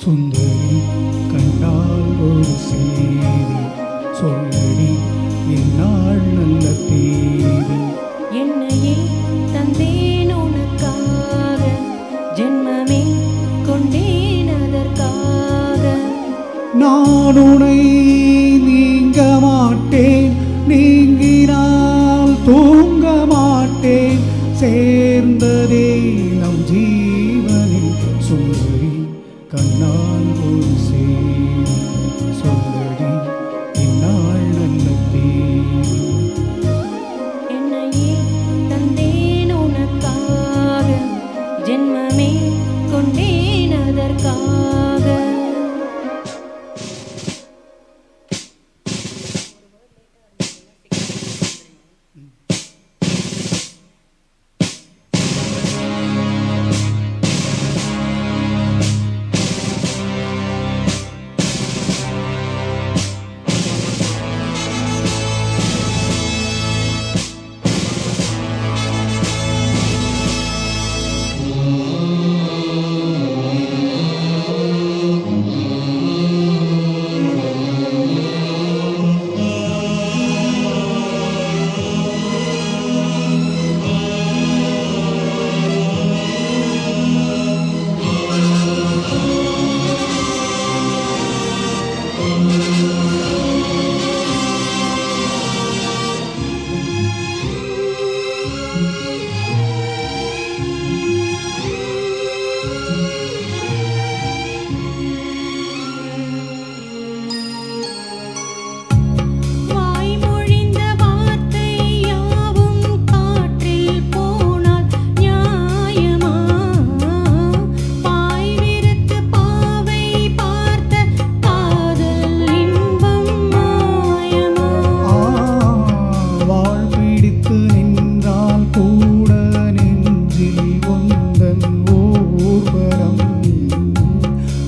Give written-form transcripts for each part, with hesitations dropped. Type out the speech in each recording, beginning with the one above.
சுந்தரி கண்டால் ஒரு செய்தி சொல்லடி என்னால் நல்ல தேதி. என்னையே தந்தேன் உனக்காக, ஜென்மமே கொண்டேன் அதற்காக. நான் உனை நீங்க மாட்டேன், நீங்கினால் தூங்க மாட்டேன், சேர்ந்ததே நம் ஜீவனில். சுந்தரி கண்ணால் ஒரு சேரி சொல்லடி என்னால் நல்ல தேதி. என்னையே தந்தேன் உனக்காக, ஜென்மமே கொண்டேன் அதற்காக.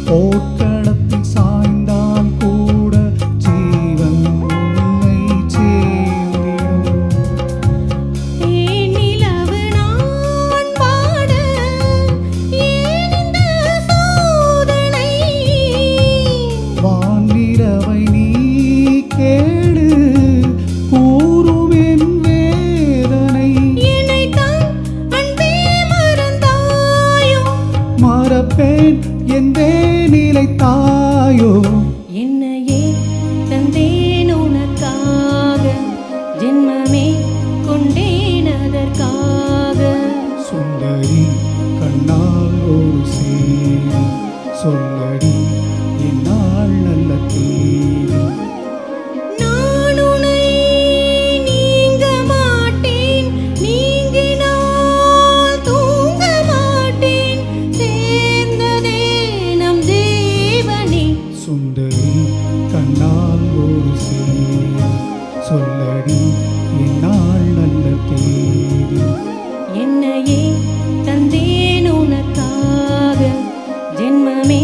போர்க்களத்தில் சாய்ந்தால் கூட ஜீவன் உன்னை சேர்ந்திடும். நிலவு நான் பாட ஏன் இந்த சோதனை? வானிரவை நீ கேடு கூறுவேன் வேதனை. என்னைத்தான் அன்பே மறந்தாயோ? மறப்பேன் என்றே நிலைத்தாயோ. என்னையே தந்தேன் உனக்காக, ஜென்மமே கொண்டேன் அதற்காக. சுந்தரி கண்ணால் ஒரு சேரி சொல்லடி என்னால் நல்ல தேதி. நான் உன்னை நீங்க மாட்டேன், நீங்கினால் தூங்க மாட்டேன், சேர்ந்ததே நம் ஜீவனே. சுந்தரி கண்ணால் ஒரு சேரி சொல்லடி என்னால் நல்ல தேதி. என்னையே தந்தேன் உனக்காக, ஜென்மமே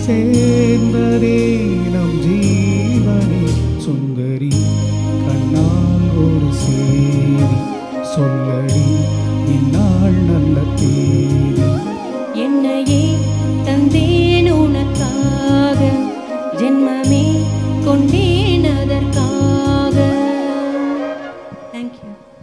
சேர்ந்ததே நம் ஜீவனே. சுந்தரி கண்ணால் ஒரு செய்தி சொல்லடி இந்நாள் நல்ல